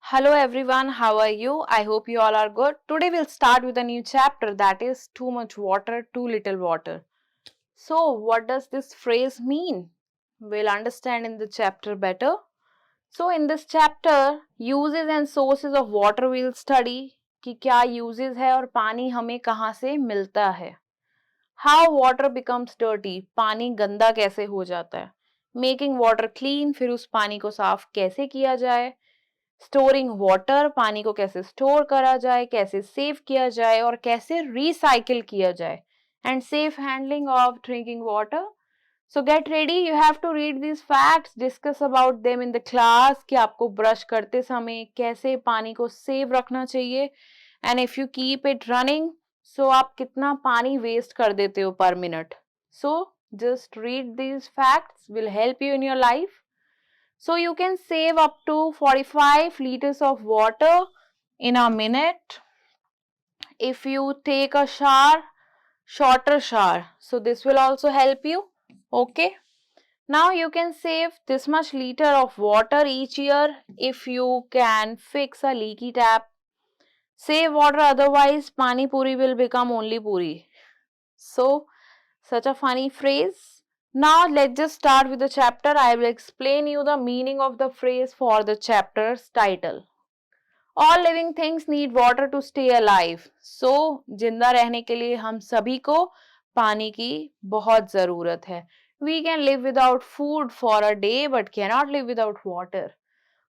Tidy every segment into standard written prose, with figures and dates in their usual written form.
Hello everyone, how are you? I hope you all are good. Today we'll start with a new chapter that is too much water, too little water. So, what does this phrase mean? We'll understand in the chapter better. So, in this chapter, uses and sources of water we'll study कि क्या uses है और पानी हमें कहाँ से मिलता है. How water becomes dirty, पानी गंदा कैसे हो जाता है. Making water clean, फिर उस पानी को साफ कैसे किया जाए. स्टोरिंग वाटर, पानी को कैसे स्टोर करा जाए, कैसे सेव किया जाए और कैसे रिसाइकिल किया जाए. And safe handling of drinking water. So get ready, you have to read this facts, discuss about them in the class कि आपको ब्रश करते समय कैसे पानी को सेव रखना चाहिए. And if you keep it running, so आप कितना पानी वेस्ट कर देते हो per minute. So just read these facts will help you in your life. So you can save up to 45 liters of water in a minute if you take a shower, shorter shower. So this will also help you. Okay. Now you can save this much liter of water each year if you can fix a leaky tap. Save water, otherwise pani puri will become only puri. So such a funny phrase. Now let's just start with the chapter. I will explain you the meaning of the phrase for the chapter's title. All living things need water to stay alive. So, जिंदा रहने के लिए हम सभी को पानी की बहुत जरूरत है. We can live without food for a day but cannot live without water.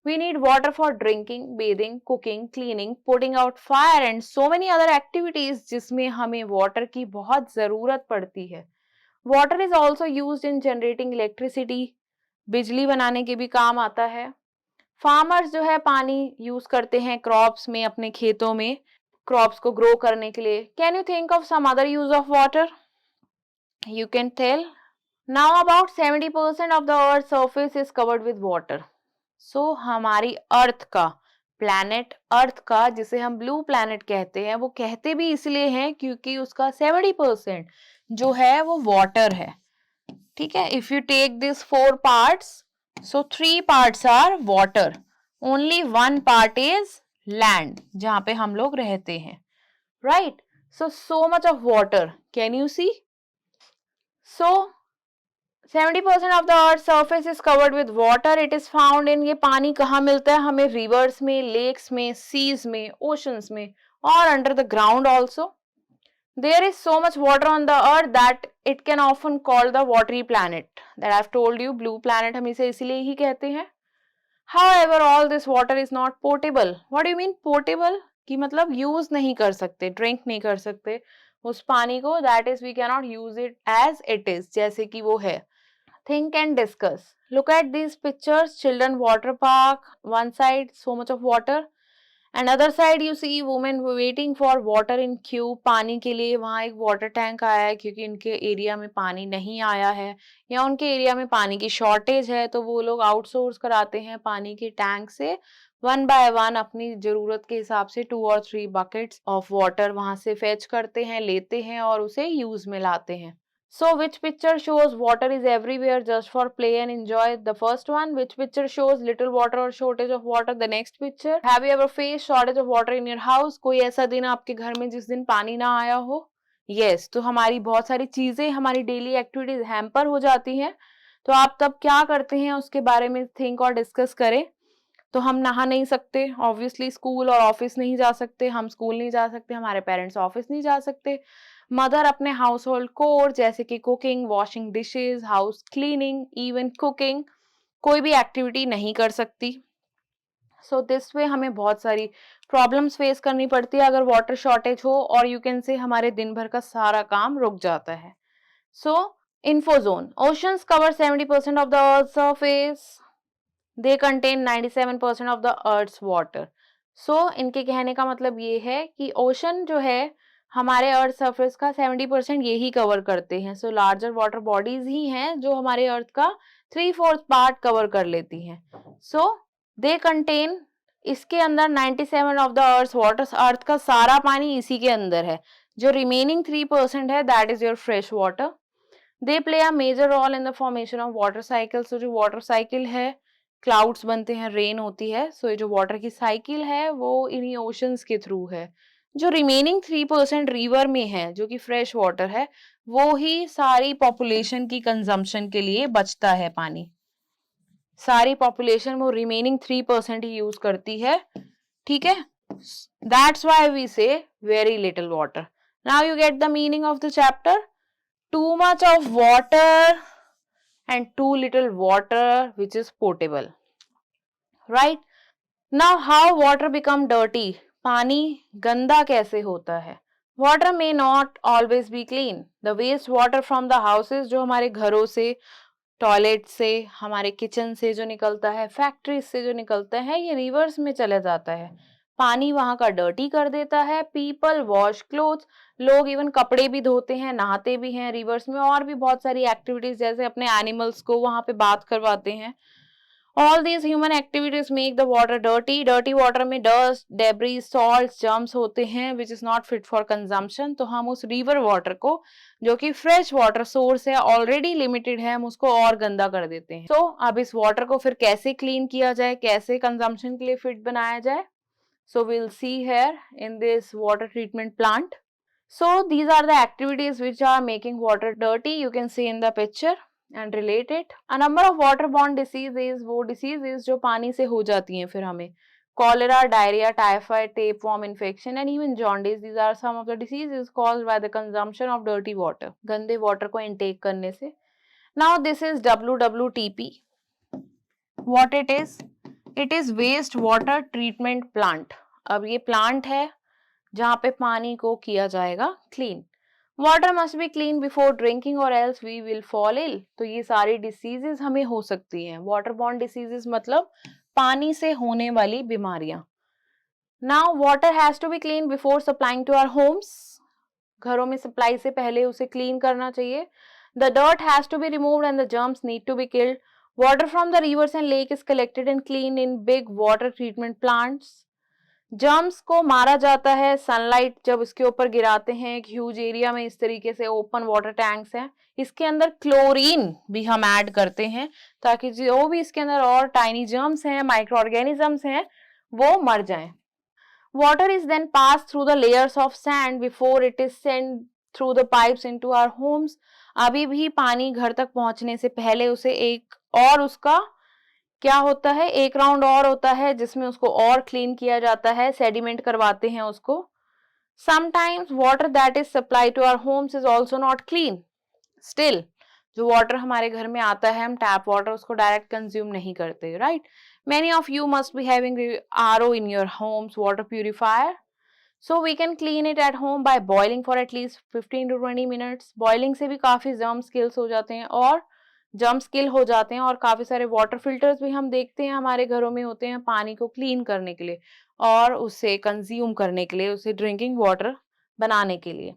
We need water for drinking, bathing, cooking, cleaning, putting out fire and so many other activities जिसमें हमें water की बहुत जरूरत पड़ती है. Water is also use in generating electricity, बिजली बनाने के भी काम आता है. फार्मर्स जो है पानी यूज करते हैं क्रॉप्स में, अपने खेतों में क्रॉप्स को ग्रो करने के लिए. Can you think of some other use of water? You can tell. Now about 70% of the earth surface is covered with water. So हमारी अर्थ का, प्लैनेट अर्थ का, जिसे हम ब्लू प्लैनेट कहते हैं, वो कहते भी इसलिए हैं क्योंकि उसका 70% जो है वो वाटर है. ठीक है. If you take this 4 parts, so 3 parts are water, only 1 part is land, जहां पे हम लोग रहते हैं. Right. So much of water. Can you see? So 70% of the earth's surface is covered with water. It is found in, ये पानी कहाँ मिलता है हमें? रिवर्स में, लेक्स में, सीज में, ओशंस में और under the ground also. There is so much water on the earth that it can often called the watery planet. That I've told you, blue planet हम इसे इसीलिए ही कहते हैं. However, all this water is not potable. What do you mean potable? कि मतलब use नहीं कर सकते, ड्रिंक नहीं कर सकते उस पानी को. That is, we cannot use it as it is, जैसे कि वो है. Think and discuss. Look at these pictures. Children water park. One side, so much of water. And other side you see women waiting for water in queue. पानी के लिए वहाँ एक water tank आया है क्योंकि उनके एरिया में पानी नहीं आया है या उनके एरिया में पानी की शॉर्टेज है, तो वो लोग आउटसोर्स कराते हैं पानी के टैंक से. 1 by 1 अपनी जरूरत के हिसाब से 2 or 3 buckets of water वहां से फेच करते हैं, लेते हैं और उसे यूज में लाते हैं. So which picture shows water is everywhere just for play and enjoy? The first one. Which picture shows little water or shortage of water? The next picture. Have you ever faced shortage of water in your house? कोई ऐसा दिन आपके घर में जिस दिन पानी ना आया हो? Yes. तो हमारी बहुत सारी चीजें, हमारी डेली एक्टिविटीज हैम्पर हो जाती हैं. तो आप तब क्या करते हैं उसके बारे में थिंक और डिस्कस करें. तो हम नहा नहीं सकते, ऑब्वियसली स्कूल और ऑफिस नहीं जा सकते, हम स्कूल नहीं जा सकते, हमारे पेरेंट्स ऑफिस नहीं जा सकते. मदर अपने हाउस होल्ड कोर जैसे कि cooking, washing dishes, house cleaning, even cooking, कोई भी एक्टिविटी नहीं कर सकती. सो दिस वे हमें बहुत सारी प्रॉब्लम्स फेस करनी पड़ती है अगर वाटर शॉर्टेज हो, और यू कैन से हमारे दिन भर का सारा काम रुक जाता है. सो इन्फोजोन. Oceans cover 70% of the earth surface. They contain 97% of the earth's water. So इनके कहने का मतलब ये है कि ओशन जो है हमारे अर्थ सरफेस का 70% यही कवर करते हैं. सो लार्जर वाटर बॉडीज ही हैं जो हमारे अर्थ का 3/4 पार्ट कवर कर लेती हैं. सो दे कंटेन, इसके अंदर 97 ऑफ द अर्थ वाटर, अर्थ का सारा पानी इसी के अंदर है. जो रिमेनिंग 3% है that is your fresh water. They play a major role in the formation of water cycle. So जो वाटर साइकिल है क्लाउड्स बनते हैं, रेन होती है। सो ये जो वाटर की साइकिल है वो इन्हीं ओशंस के थ्रू है। जो रिमेनिंग 3% रिवर में है जो कि फ्रेश वाटर है, वो ही सारी पॉपुलेशन की कंजम्पशन के लिए बचता है पानी। सारी पॉपुलेशन वो रिमेनिंग 3% ही यूज करती है, ठीक है। That's why we say very little water. Now you get the meaning of the chapter. Too much of water and too little water which is portable, right. Now how water become dirty, पानी गंदा कैसे होता है। Water may not always be clean. The waste water from the houses, जो हमारे घरों से, toilet से, हमारे किचन से जो निकलता है, फैक्ट्रीज से जो निकलता है, ये रिवर्स में चला जाता है। पानी वहां का डर्टी कर देता है। पीपल वॉश क्लोथ्स, लोग इवन कपड़े भी धोते हैं, नहाते भी हैं रिवर्स में, और भी बहुत सारी एक्टिविटीज जैसे अपने एनिमल्स को वहां पे बात करवाते हैं। All these human activities make the water dirty. Dirty water में dust, debris, salts, germs होते हैं which is not fit for consumption. तो हम उस river water को, जो कि fresh water source है, already limited है, हम उसको और गंदा कर देते हैं। तो अब इस water को फिर कैसे clean किया जाए, कैसे consumption के लिए fit बनाया जाए? So we'll see here in this water treatment plant. So these are the activities which are making water dirty. You can see in the picture and relate it. A number of waterborne diseases, वो diseases जो पानी से हो जाती हैं फिर हमें, cholera, diarrhea, typhoid, tapeworm infection and even jaundice. These are some of the diseases caused by the consumption of dirty water. गंदे water को intake करने से. Now this is WWTP. What it is? It is waste water treatment plant. अब ये plant है जहाँ पे पानी को किया जाएगा clean. Water must be clean before drinking और else we will fall ill. तो ये सारी डिसीजेस हमें हो सकती हैं। वाटर बॉर्न डिसीजेस मतलब पानी से होने वाली बीमारियां। Now water has to be clean before supplying to our homes. घरों में सप्लाई से पहले उसे क्लीन करना चाहिए। The dirt has to be removed and the germs need to be killed. Water from the rivers and lake is collected and clean in big water treatment plants. Germs को मारा जाता है, sunlight जब इसके ऊपर गिराते हैं, एक ह्यूज एरिया में इस तरीके से ओपन वाटर टैंक्स हैं, इसके अंदर क्लोरीन भी हम ऐड करते हैं ताकि जो भी इसके अंदर और टाइनी जर्म्स हैं, माइक्रो ऑर्गेनिजम्स हैं, वो मर जाएं। Water is then pass through the layers of sand before it is send through the pipes into our homes. अभी भी पानी घर तक पहुंचने से पहले उसे एक और उसका क्या होता है, एक राउंड और होता है जिसमें उसको और क्लीन किया जाता है, सेडिमेंट करवाते हैं उसको। Sometimes water that is supply to our homes is also not clean. Still जो वाटर हमारे घर में आता है, हम टैप वाटर उसको डायरेक्ट कंज्यूम नहीं करते, right. Many of you must be having RO in your homes, water purifier. So we can clean it at home by boiling for at least 15 to 20 minutes. Boiling से भी काफी germs kills हो जाते हैं और germs किल हो जाते हैं, और काफी सारे वाटर फिल्टर्स भी हम देखते हैं हमारे घरों में होते हैं पानी को क्लीन करने के लिए और उसे कंज्यूम करने के लिए, उसे ड्रिंकिंग वाटर बनाने के लिए।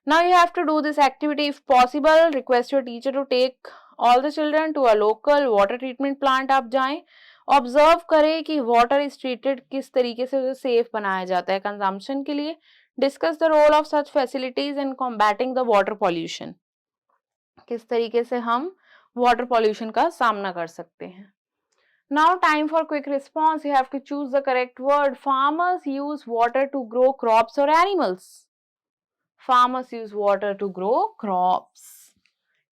Now you have to do this activity if possible. Request your teacher to take all the children to a local water treatment plant. आप जाएं, ऑब्जर्व करें कि वाटर इज ट्रीटेड किस तरीके से उसे सेफ बनाया जाता है कंजम्पशन के लिए। Discuss the role of such facilities in combating the water pollution. किस तरीके से हम वाटर पॉल्यूशन का सामना कर सकते हैं। Now time for quick response. You have to choose the correct word. Farmers use water to grow crops or animals. Farmers use water to grow crops.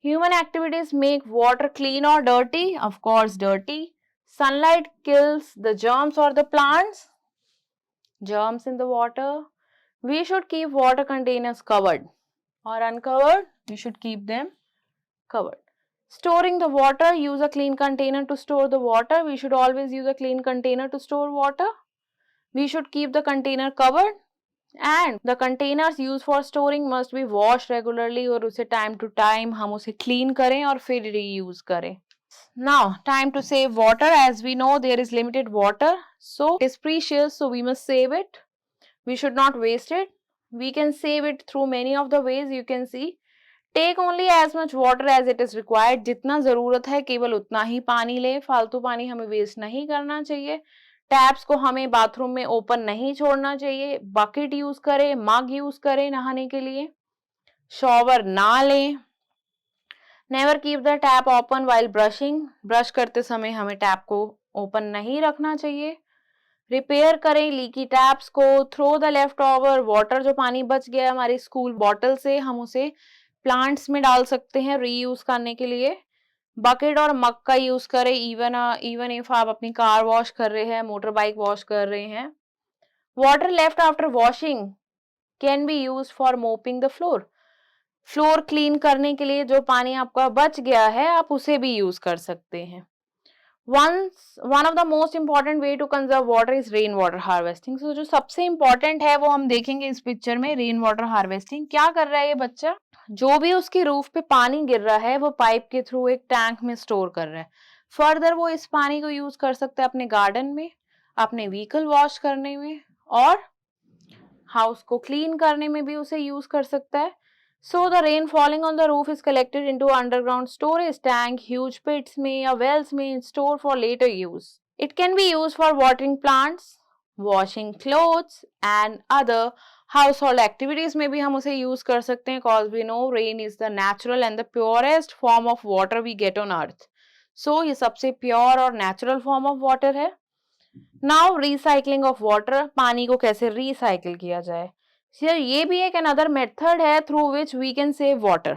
Human activities make water clean or dirty? Of course, dirty. Sunlight kills the germs or the plants? Germs in the water. We should keep water containers covered or uncovered. We should keep them covered. Storing the water, use a clean container to store the water. We should always use a clean container to store water. We should keep the container covered. And the containers used for storing must be washed regularly और उसे time to time हम उसे clean करें और फिर reuse करें. Now, time to save water. As we know, there is limited water. So, it is precious, so we must save it. We should not waste it. We can save it through many of the ways. You can see. Take only as much water as it is required. जितना जरूरत है केवल उतना ही पानी ले, फालतू पानी हमें वेस्ट नहीं करना चाहिए। टैप्स को हमें बाथरूम में ओपन नहीं छोड़ना चाहिए। बकेट यूज करें, मग यूज करें नहाने के लिए। शॉवर ना लें। Never keep the tap open while brushing. Brush करते समय हमें टैप को ओपन नहीं रखना चाहिए। रिपेयर करें लीकी टैप्स को। Throw the left over water, जो पानी बच गया हमारी स्कूल बॉटल से, हम उसे प्लांट्स में डाल सकते हैं रीयूज करने के लिए। बकेट और मग का यूज करें, इवन इफ आप अपनी कार वॉश कर रहे हैं, मोटर बाइक वॉश कर रहे हैं। Water left after washing can be use for mopping the floor. Floor clean करने के लिए जो पानी आपका बच गया है, आप उसे भी यूज कर सकते हैं। One of the most important way to conserve water is rain water harvesting. So जो सबसे important है वो हम देखेंगे इस पिक्चर में, रेन वाटर हार्वेस्टिंग। क्या कर रहा है ये बच्चा? जो भी उसकी रूफ पे पानी गिर रहा है वो पाइप के थ्रू एक टैंक में स्टोर कर रहा है। फर्दर वो इस पानी को यूज कर सकता है अपने गार्डन में, अपने व्हीकल वॉश करने में, और हाउस को क्लीन करने में भी उसे यूज कर सकता है। So the rain falling on the roof is collected into underground storage tank, huge pits में या wells में store for later use. It can be used for watering plants, washing clothes and other household activities में भी हम उसे use कर सकते हैं, cause we know rain is the natural and the purest form of water we get on earth. So ये सबसे pure और natural form of water है। नाउ रिसाइकलिंग ऑफ वाटर, पानी को कैसे रिसाइकिल किया जाए। सर ये भी एक अनदर मेथड है through which we can save water.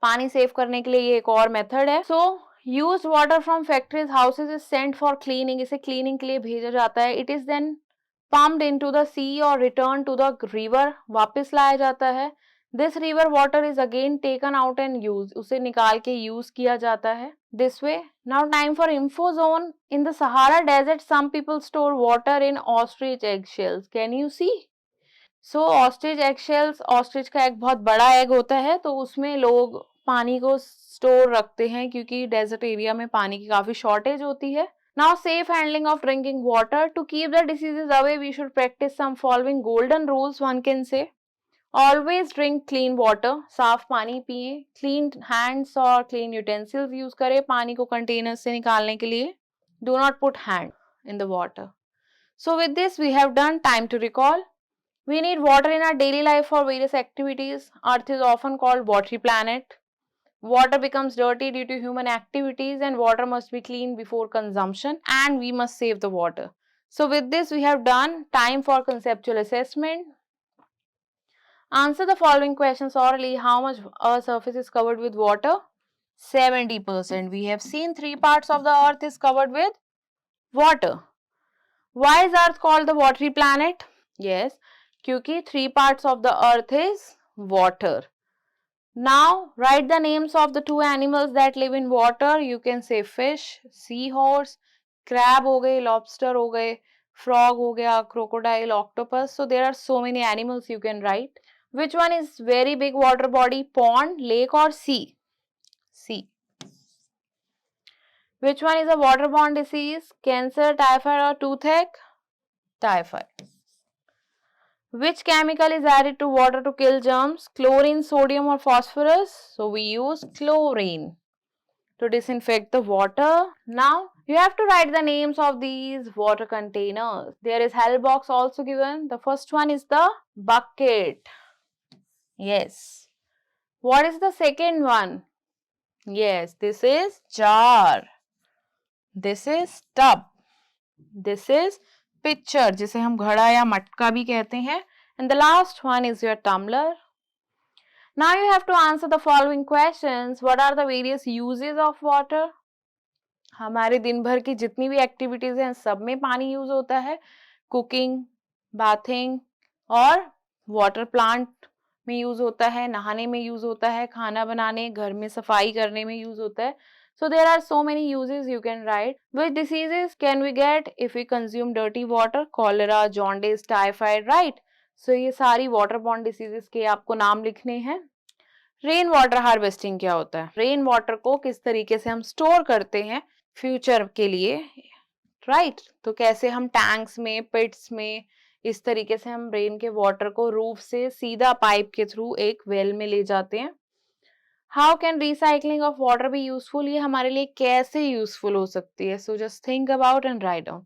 पानी सेव करने के लिए ये एक और मेथड है। So used water from factories houses is sent for cleaning, इसे क्लीनिंग के लिए भेजा जाता है। It is then pumped into the sea और रिटर्न टू द रिवर, वापस लाया जाता है। This river water is again taken out and use, उसे निकाल के यूज किया जाता है। This way, now time for info zone. In the Sahara Desert, some people store water in ostrich eggshells. Can you see? So ostrich eggshells, ostrich का एक बहुत बड़ा egg होता है, तो उसमें लोग पानी को स्टोर रखते हैं क्योंकि डेजर्ट एरिया में पानी की काफी शॉर्टेज होती है। Now safe handling of drinking water. To keep the diseases away, we should practice some following golden rules. One can say, always drink clean water, साफ पानी पिए। क्लीन हैंड्स और क्लीन यूटेंसिल्स यूज करें पानी को container से निकालने के लिए। Do not put hand in the water. So with this we have done time to recall. We need water in our daily life for various activities. Earth is often called watery planet. Water becomes dirty due to human activities and water must be cleaned before consumption, and we must save the water. So with this we have done time for conceptual assessment. Answer the following questions orally. How much Earth's surface is covered with water? 70%. We have seen 3 parts of the Earth is covered with water. Why is Earth called the watery planet? Yes, क्योंकि 3 parts of the Earth is water. Now, write the names of the 2 animals that live in water. You can say fish, seahorse, crab हो गए, lobster हो गए, frog हो गया, crocodile, octopus. So, there are so many animals you can write. Which one is very big water body? Pond, lake or sea? Sea. Which one is a waterborne disease? Cancer, typhoid or toothache? Typhoid. Which chemical is added to water to kill germs? Chlorine, sodium or phosphorus? So we use chlorine to disinfect the water. Now you have to write the names of these water containers. There is hell box also given. The first one is the bucket. Yes. What is the second one? Yes, this is jar. This is tub. This is pitcher, जिसे हम घड़ा या मटका भी कहते हैं. And the last one is your tumbler. Now you have to answer the following questions. What are the various uses of water? हमारे दिन भर की जितनी भी एक्टिविटीज हैं सब में पानी यूज होता है। कुकिंग, बाथिंग और वाटर प्लांट में यूज होता है, नहाने में यूज होता है, खाना बनाने, घर में सफाई करने में यूज होता है। So there are so many uses you can write. Which diseases can we get if we consume dirty water? Cholera, jaundice, typhoid, right? So ये सारी waterborne diseases के आपको नाम लिखने हैं। रेन वाटर हार्वेस्टिंग क्या होता है? रेन वाटर को किस तरीके से हम स्टोर करते हैं फ्यूचर के लिए, राइट? तो कैसे हम टैंक्स में, पिट्स में, इस तरीके से हम रेन के वाटर को रूफ से सीधा पाइप के थ्रू एक वेल में ले जाते हैं। How can recycling of water be useful, ये हमारे लिए कैसे यूजफुल हो सकती है? So just think about and write down.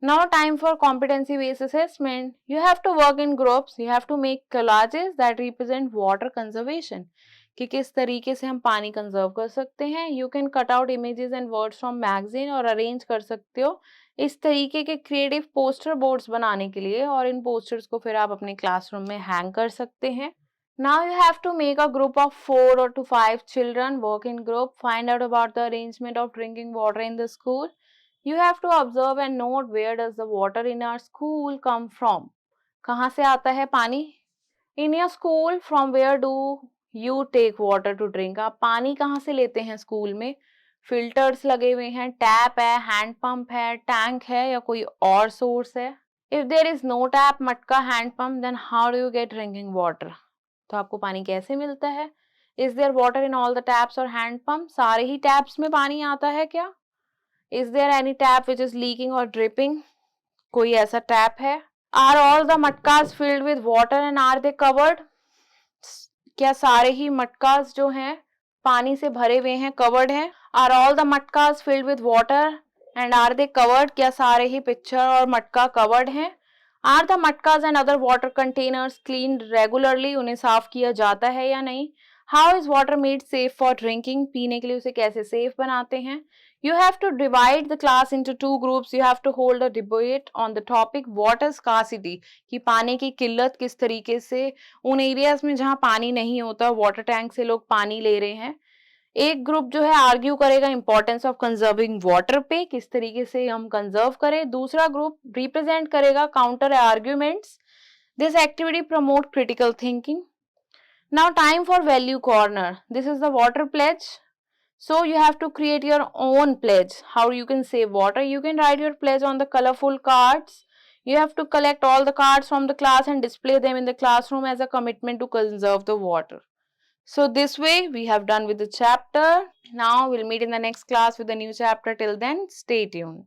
Now time for competency based assessment. You have to work in groups. You have to make collages that represent water conservation. कि किस तरीके से हम पानी कंजर्व कर सकते हैं। You can cut out images and words from magazine और अरेंज कर सकते हो इस तरीके के क्रिएटिव पोस्टर बोर्ड्स बनाने के लिए, और इन पोस्टर्स को फिर आप अपने क्लासरूम में हैंग कर सकते हैं। Now you have to make a group of 4 or to 5 children, work in group, find out about the arrangement of drinking water in the school. You have to observe and note where does the water in our school come from. कहाँ से आता है पानी? In your school, from where do you take water to drink? आप पानी कहाँ से लेते हैं स्कूल में? फिल्टर्स लगे हुए हैं, टैप है, हैंड पंप है, टैंक है या कोई और सोर्स है? If there is no tap, मटका, hand pump, then how do you get drinking water? तो आपको पानी कैसे मिलता है? Is there water in all the taps or hand pump? सारे ही टैप्स में पानी आता है क्या? Is there any tap which is leaking or dripping? कोई ऐसा टैप है? Are all the मटकास filled with water and are they covered? क्या सारे ही मटकास जो हैं पानी से भरे हुए हैं, कवर्ड हैं? Are all the मटकास filled with water and are they covered? क्या सारे ही पिक्चर और मटका कवर्ड हैं? Are the मटकास and other water containers cleaned regularly? उन्हें साफ किया जाता है या नहीं? How is water made safe for drinking? पीने के लिए उसे कैसे सेफ बनाते हैं? You have to divide the class into 2 groups. You have to hold a debate on the topic water scarcity, कि पानी की किल्लत किस तरीके से उन एरियाज में जहाँ पानी नहीं होता, वाटर टैंक से लोग पानी ले रहे हैं। एक ग्रुप जो है आर्ग्यू करेगा इंपॉर्टेंस ऑफ कंजर्विंग वाटर पे, किस तरीके से हम कंजर्व करें। दूसरा ग्रुप रिप्रेजेंट करेगा counter arguments. This activity promote critical thinking. Now time for value corner. This is the water pledge. So you have to create your own pledge. How you can save water? You can write your pledge on the colorful cards. You have to collect all the cards from the class and display them in the classroom as a commitment to conserve the water. So this way we have done with the chapter. Now we'll meet in the next class with a new chapter. Till then, stay tuned.